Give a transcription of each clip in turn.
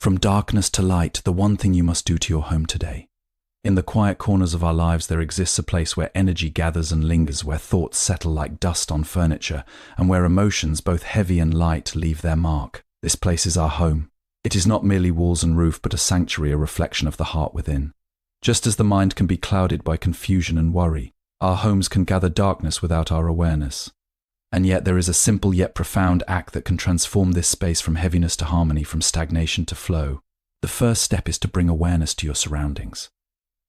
From darkness to light, the one thing you must do to your home today. In the quiet corners of our lives, there exists a place where energy gathers and lingers, where thoughts settle like dust on furniture, and where emotions, both heavy and light, leave their mark. This place is our home. It is not merely walls and roof, but a sanctuary, a reflection of the heart within. Just as the mind can be clouded by confusion and worry, our homes can gather darkness without our awareness. And yet there is a simple yet profound act that can transform this space from heaviness to harmony, from stagnation to flow. The first step is to bring awareness to your surroundings.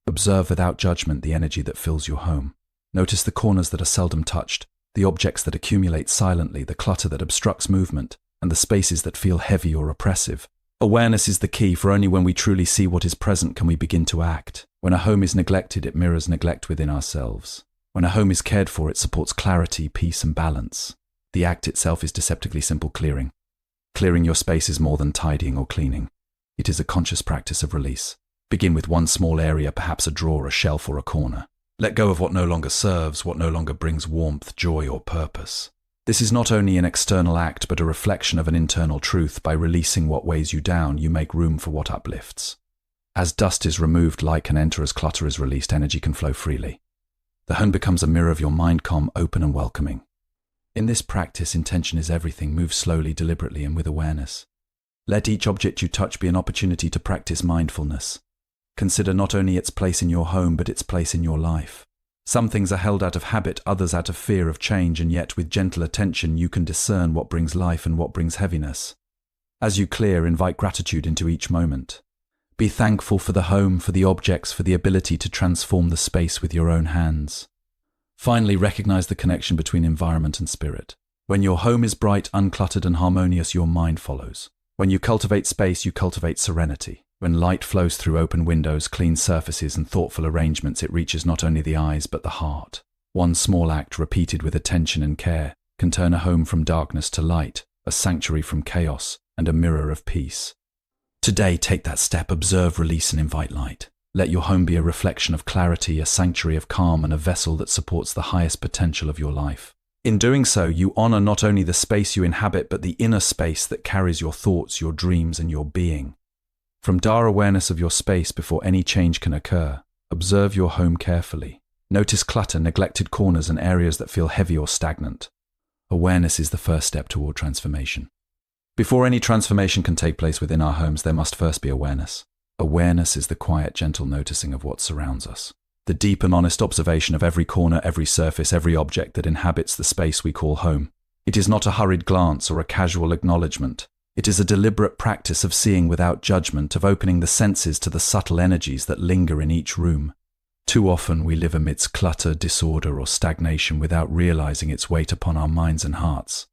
Observe without judgment the energy that fills your home. Notice the corners that are seldom touched, the objects that accumulate silently, the clutter that obstructs movement, and the spaces that feel heavy or oppressive. Awareness is the key, for only when we truly see what is present can we begin to act. When a home is neglected, it mirrors neglect within ourselves. When a home is cared for, it supports clarity, peace, and balance. The act itself is deceptively simple: clearing. Clearing your space is more than tidying or cleaning. It is a conscious practice of release. Begin with one small area, perhaps a drawer, a shelf, or a corner. Let go of what no longer serves, what no longer brings warmth, joy, or purpose. This is not only an external act, but a reflection of an internal truth. By releasing what weighs you down, you make room for what uplifts. As dust is removed, light can enter. As clutter is released, energy can flow freely. The home becomes a mirror of your mind, calm, open, and welcoming. In this practice, intention is everything. Move slowly, deliberately, and with awareness. Let each object you touch be an opportunity to practice mindfulness. Consider not only its place in your home, but its place in your life. Some things are held out of habit, others out of fear of change, and yet with gentle attention you can discern what brings life and what brings heaviness. As you clear, invite gratitude into each moment. Be thankful for the home, for the objects, for the ability to transform the space with your own hands. Finally, recognize the connection between environment and spirit. When your home is bright, uncluttered, and harmonious, your mind follows. When you cultivate space, you cultivate serenity. When light flows through open windows, clean surfaces, and thoughtful arrangements, it reaches not only the eyes but the heart. One small act, repeated with attention and care, can turn a home from darkness to light, a sanctuary from chaos, and a mirror of peace. Today, take that step, observe, release, and invite light. Let your home be a reflection of clarity, a sanctuary of calm, and a vessel that supports the highest potential of your life. In doing so, you honor not only the space you inhabit, but the inner space that carries your thoughts, your dreams, and your being. From dire awareness of your space before any change can occur, observe your home carefully. Notice clutter, neglected corners, and areas that feel heavy or stagnant. Awareness is the first step toward transformation. Before any transformation can take place within our homes, there must first be awareness. Awareness is the quiet, gentle noticing of what surrounds us. The deep and honest observation of every corner, every surface, every object that inhabits the space we call home. It is not a hurried glance or a casual acknowledgement. It is a deliberate practice of seeing without judgment, of opening the senses to the subtle energies that linger in each room. Too often we live amidst clutter, disorder, or stagnation without realizing its weight upon our minds and hearts.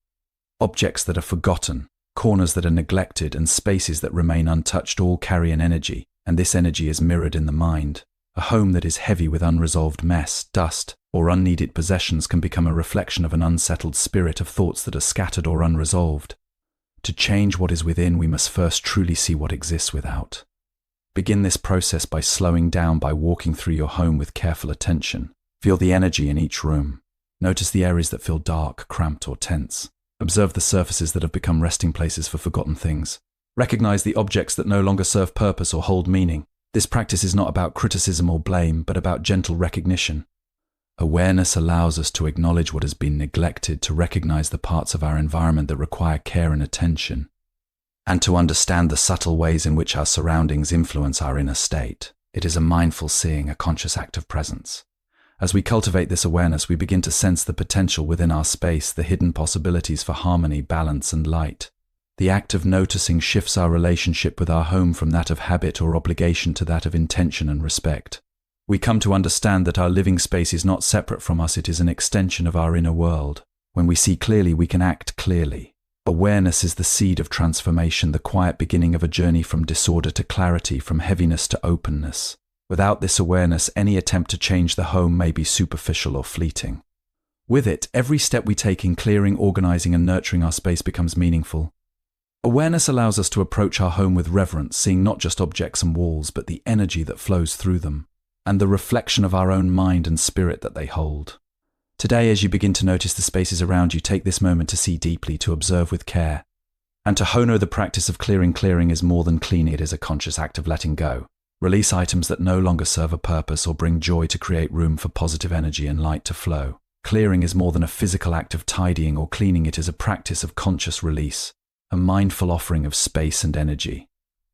Objects that are forgotten, corners that are neglected, and spaces that remain untouched all carry an energy, and this energy is mirrored in the mind. A home that is heavy with unresolved mess, dust, or unneeded possessions can become a reflection of an unsettled spirit, of thoughts that are scattered or unresolved. To change what is within, we must first truly see what exists without. Begin this process by slowing down, by walking through your home with careful attention. Feel the energy in each room. Notice the areas that feel dark, cramped, or tense. Observe the surfaces that have become resting places for forgotten things. Recognize the objects that no longer serve purpose or hold meaning. This practice is not about criticism or blame, but about gentle recognition. Awareness allows us to acknowledge what has been neglected, to recognize the parts of our environment that require care and attention, and to understand the subtle ways in which our surroundings influence our inner state. It is a mindful seeing, a conscious act of presence. As we cultivate this awareness, we begin to sense the potential within our space, the hidden possibilities for harmony, balance, and light. The act of noticing shifts our relationship with our home from that of habit or obligation to that of intention and respect. We come to understand that our living space is not separate from us, it is an extension of our inner world. When we see clearly, we can act clearly. Awareness is the seed of transformation, the quiet beginning of a journey from disorder to clarity, from heaviness to openness. Without this awareness, any attempt to change the home may be superficial or fleeting. With it, every step we take in clearing, organizing, and nurturing our space becomes meaningful. Awareness allows us to approach our home with reverence, seeing not just objects and walls, but the energy that flows through them, and the reflection of our own mind and spirit that they hold. Today, as you begin to notice the spaces around you, take this moment to see deeply, to observe with care. And to honor the practice of clearing is more than cleaning, it is a conscious act of letting go. Release items that no longer serve a purpose or bring joy to create room for positive energy and light to flow. Clearing is more than a physical act of tidying or cleaning, it is a practice of conscious release, a mindful offering of space and energy.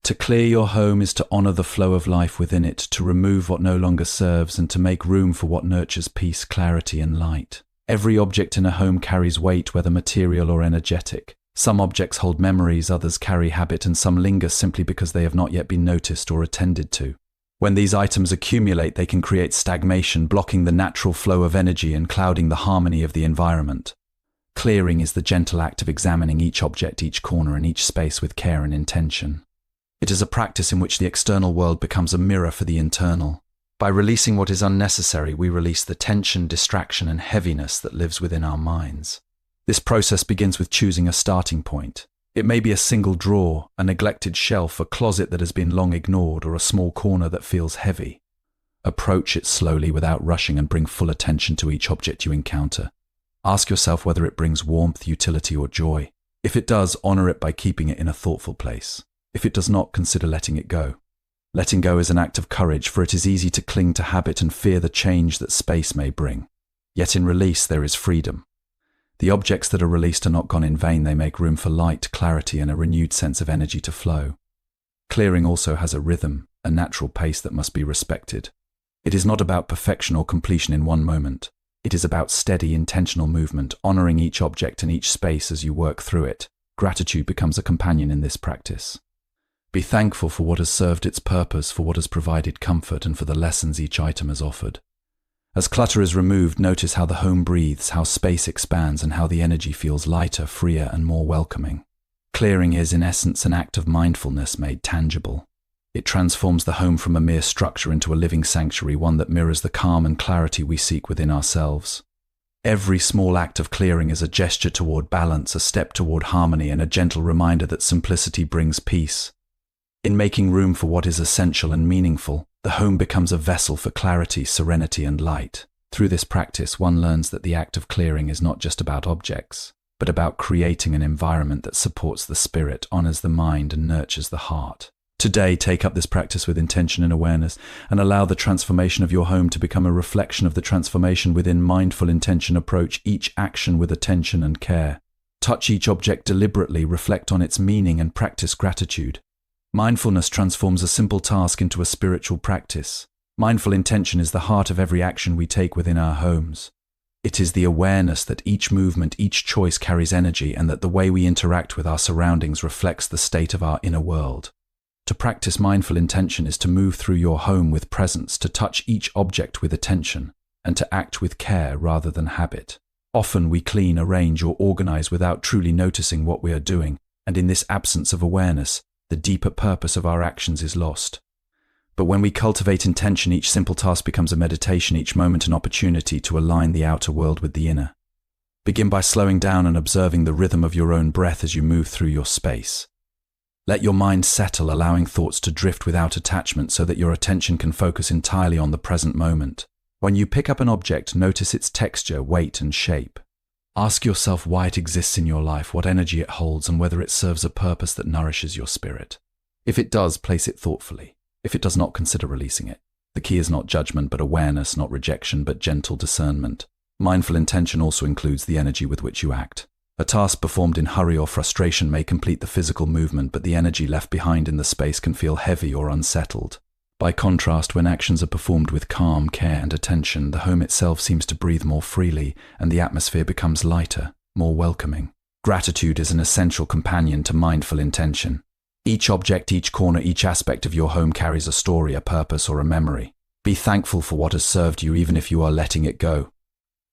To clear your home is to honor the flow of life within it, to remove what no longer serves and to make room for what nurtures peace, clarity and light. Every object in a home carries weight, whether material or energetic. Some objects hold memories, others carry habit, and some linger simply because they have not yet been noticed or attended to. When these items accumulate, they can create stagnation, blocking the natural flow of energy and clouding the harmony of the environment. Clearing is the gentle act of examining each object, each corner, and each space with care and intention. It is a practice in which the external world becomes a mirror for the internal. By releasing what is unnecessary, we release the tension, distraction, and heaviness that lives within our minds. This process begins with choosing a starting point. It may be a single drawer, a neglected shelf, a closet that has been long ignored, or a small corner that feels heavy. Approach it slowly without rushing and bring full attention to each object you encounter. Ask yourself whether it brings warmth, utility, or joy. If it does, honor it by keeping it in a thoughtful place. If it does not, consider letting it go. Letting go is an act of courage, for it is easy to cling to habit and fear the change that space may bring. Yet in release there is freedom. The objects that are released are not gone in vain, they make room for light, clarity, and a renewed sense of energy to flow. Clearing also has a rhythm, a natural pace that must be respected. It is not about perfection or completion in one moment. It is about steady, intentional movement, honoring each object and each space as you work through it. Gratitude becomes a companion in this practice. Be thankful for what has served its purpose, for what has provided comfort, and for the lessons each item has offered. As clutter is removed, notice how the home breathes, how space expands, and how the energy feels lighter, freer, and more welcoming. Clearing is, in essence, an act of mindfulness made tangible. It transforms the home from a mere structure into a living sanctuary, one that mirrors the calm and clarity we seek within ourselves. Every small act of clearing is a gesture toward balance, a step toward harmony, and a gentle reminder that simplicity brings peace. In making room for what is essential and meaningful, the home becomes a vessel for clarity, serenity, and light. Through this practice, one learns that the act of clearing is not just about objects, but about creating an environment that supports the spirit, honors the mind, and nurtures the heart. Today, take up this practice with intention and awareness, and allow the transformation of your home to become a reflection of the transformation within. Mindful intention. Approach each action with attention and care. Touch each object deliberately, reflect on its meaning, and practice gratitude. Mindfulness transforms a simple task into a spiritual practice. Mindful intention is the heart of every action we take within our homes. It is the awareness that each movement, each choice carries energy, and that the way we interact with our surroundings reflects the state of our inner world. To practice mindful intention is to move through your home with presence, to touch each object with attention, and to act with care rather than habit. Often we clean, arrange, or organize without truly noticing what we are doing, and in this absence of awareness, the deeper purpose of our actions is lost. But when we cultivate intention, each simple task becomes a meditation, each moment an opportunity to align the outer world with the inner. Begin by slowing down and observing the rhythm of your own breath as you move through your space. Let your mind settle, allowing thoughts to drift without attachment so that your attention can focus entirely on the present moment. When you pick up an object, notice its texture, weight, and shape. Ask yourself why it exists in your life, what energy it holds, and whether it serves a purpose that nourishes your spirit. If it does, place it thoughtfully. If it does not, consider releasing it. The key is not judgment, but awareness, not rejection, but gentle discernment. Mindful intention also includes the energy with which you act. A task performed in hurry or frustration may complete the physical movement, but the energy left behind in the space can feel heavy or unsettled. By contrast, when actions are performed with calm, care, and attention, the home itself seems to breathe more freely, and the atmosphere becomes lighter, more welcoming. Gratitude is an essential companion to mindful intention. Each object, each corner, each aspect of your home carries a story, a purpose, or a memory. Be thankful for what has served you, even if you are letting it go.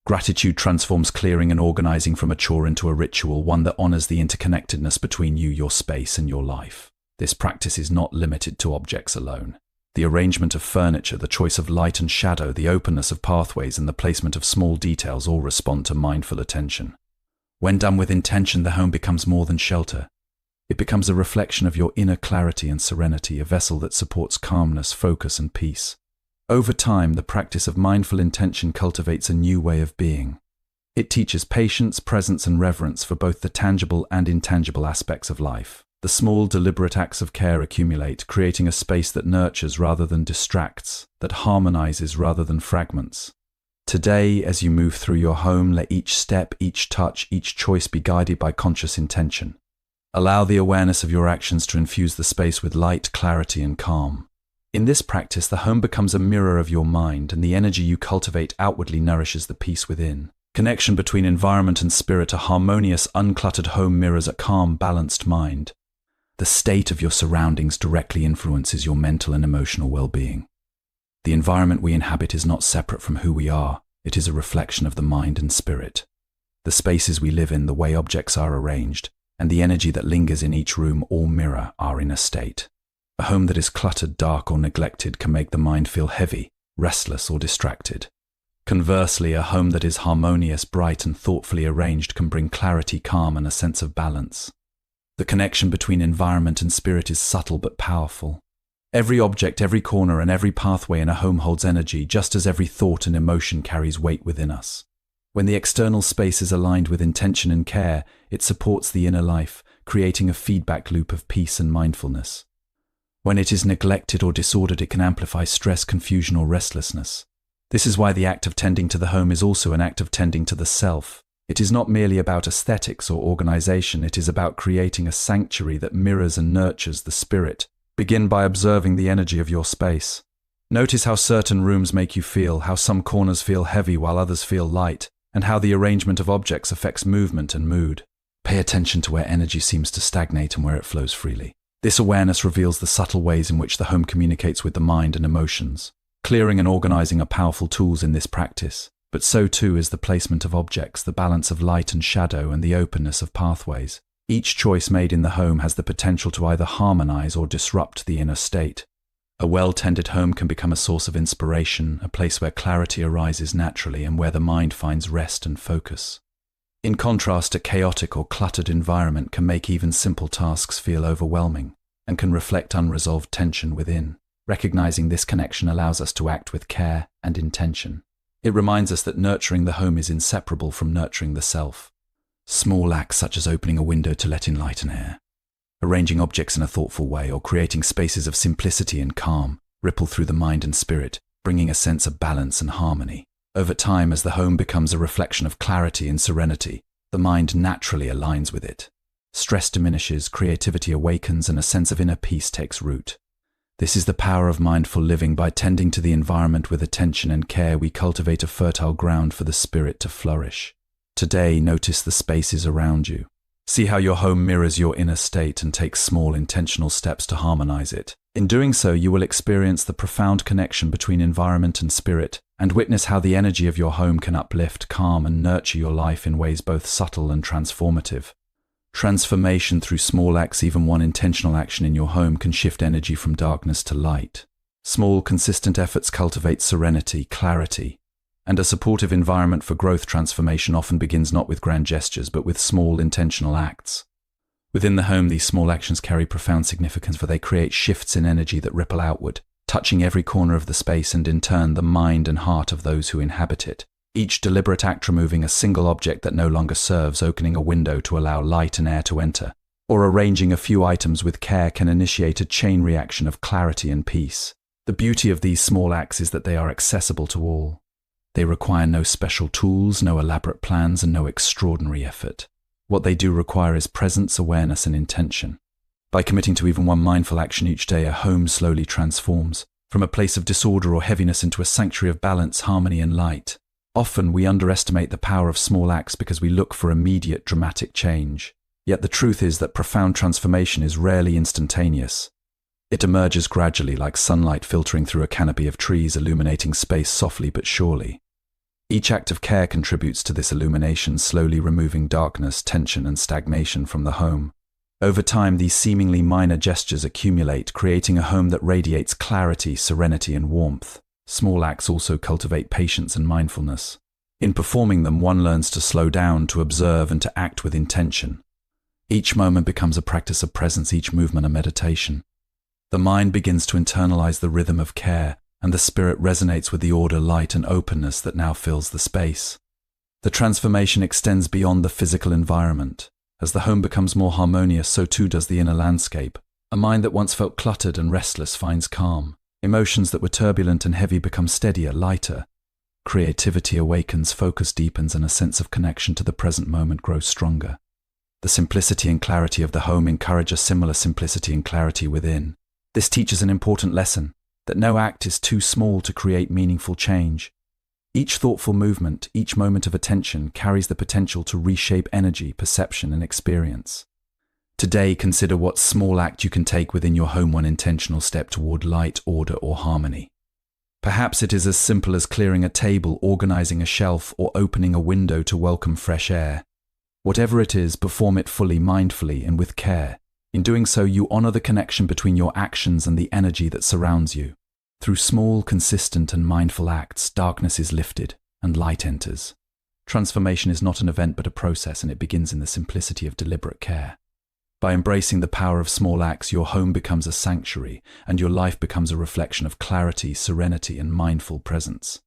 Gratitude transforms clearing and organizing from a chore into a ritual, one that honors the interconnectedness between you, your space, and your life. This practice is not limited to objects alone. The arrangement of furniture, the choice of light and shadow, the openness of pathways, and the placement of small details all respond to mindful attention. When done with intention, the home becomes more than shelter. It becomes a reflection of your inner clarity and serenity, a vessel that supports calmness, focus, and peace. Over time, the practice of mindful intention cultivates a new way of being. It teaches patience, presence, and reverence for both the tangible and intangible aspects of life. The small, deliberate acts of care accumulate, creating a space that nurtures rather than distracts, that harmonizes rather than fragments. Today, as you move through your home, let each step, each touch, each choice be guided by conscious intention. Allow the awareness of your actions to infuse the space with light, clarity, and calm. In this practice, the home becomes a mirror of your mind, and the energy you cultivate outwardly nourishes the peace within. Connection between environment and spirit. A harmonious, uncluttered home mirrors a calm, balanced mind. The state of your surroundings directly influences your mental and emotional well-being. The environment we inhabit is not separate from who we are. It is a reflection of the mind and spirit. The spaces we live in, the way objects are arranged, and the energy that lingers in each room all mirror our inner state. A home that is cluttered, dark, or neglected can make the mind feel heavy, restless, or distracted. Conversely, a home that is harmonious, bright, and thoughtfully arranged can bring clarity, calm, and a sense of balance. The connection between environment and spirit is subtle but powerful. Every object, every corner, and every pathway in a home holds energy, just as every thought and emotion carries weight within us. When the external space is aligned with intention and care, it supports the inner life, creating a feedback loop of peace and mindfulness. When it is neglected or disordered, it can amplify stress, confusion, or restlessness. This is why the act of tending to the home is also an act of tending to the self. It is not merely about aesthetics or organization, it is about creating a sanctuary that mirrors and nurtures the spirit. Begin by observing the energy of your space. Notice how certain rooms make you feel, how some corners feel heavy while others feel light, and how the arrangement of objects affects movement and mood. Pay attention to where energy seems to stagnate and where it flows freely. This awareness reveals the subtle ways in which the home communicates with the mind and emotions. Clearing and organizing are powerful tools in this practice, but so too is the placement of objects, the balance of light and shadow, and the openness of pathways. Each choice made in the home has the potential to either harmonize or disrupt the inner state. A well-tended home can become a source of inspiration, a place where clarity arises naturally and where the mind finds rest and focus. In contrast, a chaotic or cluttered environment can make even simple tasks feel overwhelming and can reflect unresolved tension within. Recognizing this connection allows us to act with care and intention. It reminds us that nurturing the home is inseparable from nurturing the self. Small acts such as opening a window to let in light and air, arranging objects in a thoughtful way, or creating spaces of simplicity and calm ripple through the mind and spirit, bringing a sense of balance and harmony. Over time, as the home becomes a reflection of clarity and serenity, the mind naturally aligns with it. Stress diminishes, creativity awakens, and a sense of inner peace takes root. This is the power of mindful living. By tending to the environment with attention and care, we cultivate a fertile ground for the spirit to flourish. Today, notice the spaces around you. See how your home mirrors your inner state and take small, intentional steps to harmonize it. In doing so, you will experience the profound connection between environment and spirit, and witness how the energy of your home can uplift, calm, and nurture your life in ways both subtle and transformative. Transformation through small acts, even one intentional action in your home, can shift energy from darkness to light. Small, consistent efforts cultivate serenity, clarity, and a supportive environment for growth. Transformation often begins not with grand gestures, but with small, intentional acts. Within the home, these small actions carry profound significance, for they create shifts in energy that ripple outward, touching every corner of the space and in turn the mind and heart of those who inhabit it. Each deliberate act, removing a single object that no longer serves, opening a window to allow light and air to enter, or arranging a few items with care, can initiate a chain reaction of clarity and peace. The beauty of these small acts is that they are accessible to all. They require no special tools, no elaborate plans, and no extraordinary effort. What they do require is presence, awareness, and intention. By committing to even one mindful action each day, a home slowly transforms from a place of disorder or heaviness into a sanctuary of balance, harmony, and light. Often we underestimate the power of small acts because we look for immediate, dramatic change. Yet the truth is that profound transformation is rarely instantaneous. It emerges gradually, like sunlight filtering through a canopy of trees, illuminating space softly but surely. Each act of care contributes to this illumination, slowly removing darkness, tension, and stagnation from the home. Over time, these seemingly minor gestures accumulate, creating a home that radiates clarity, serenity, and warmth. Small acts also cultivate patience and mindfulness. In performing them, one learns to slow down, to observe, and to act with intention. Each moment becomes a practice of presence, each movement a meditation. The mind begins to internalize the rhythm of care, and the spirit resonates with the order, light, and openness that now fills the space. The transformation extends beyond the physical environment. As the home becomes more harmonious, so too does the inner landscape. A mind that once felt cluttered and restless finds calm. Emotions that were turbulent and heavy become steadier, lighter. Creativity awakens, focus deepens, and a sense of connection to the present moment grows stronger. The simplicity and clarity of the home encourage a similar simplicity and clarity within. This teaches an important lesson, that no act is too small to create meaningful change. Each thoughtful movement, each moment of attention carries the potential to reshape energy, perception, and experience. Today, consider what small act you can take within your home, one intentional step toward light, order, or harmony. Perhaps it is as simple as clearing a table, organizing a shelf, or opening a window to welcome fresh air. Whatever it is, perform it fully, mindfully, and with care. In doing so, you honor the connection between your actions and the energy that surrounds you. Through small, consistent, and mindful acts, darkness is lifted and light enters. Transformation is not an event but a process, and it begins in the simplicity of deliberate care. By embracing the power of small acts, your home becomes a sanctuary, and your life becomes a reflection of clarity, serenity, and mindful presence.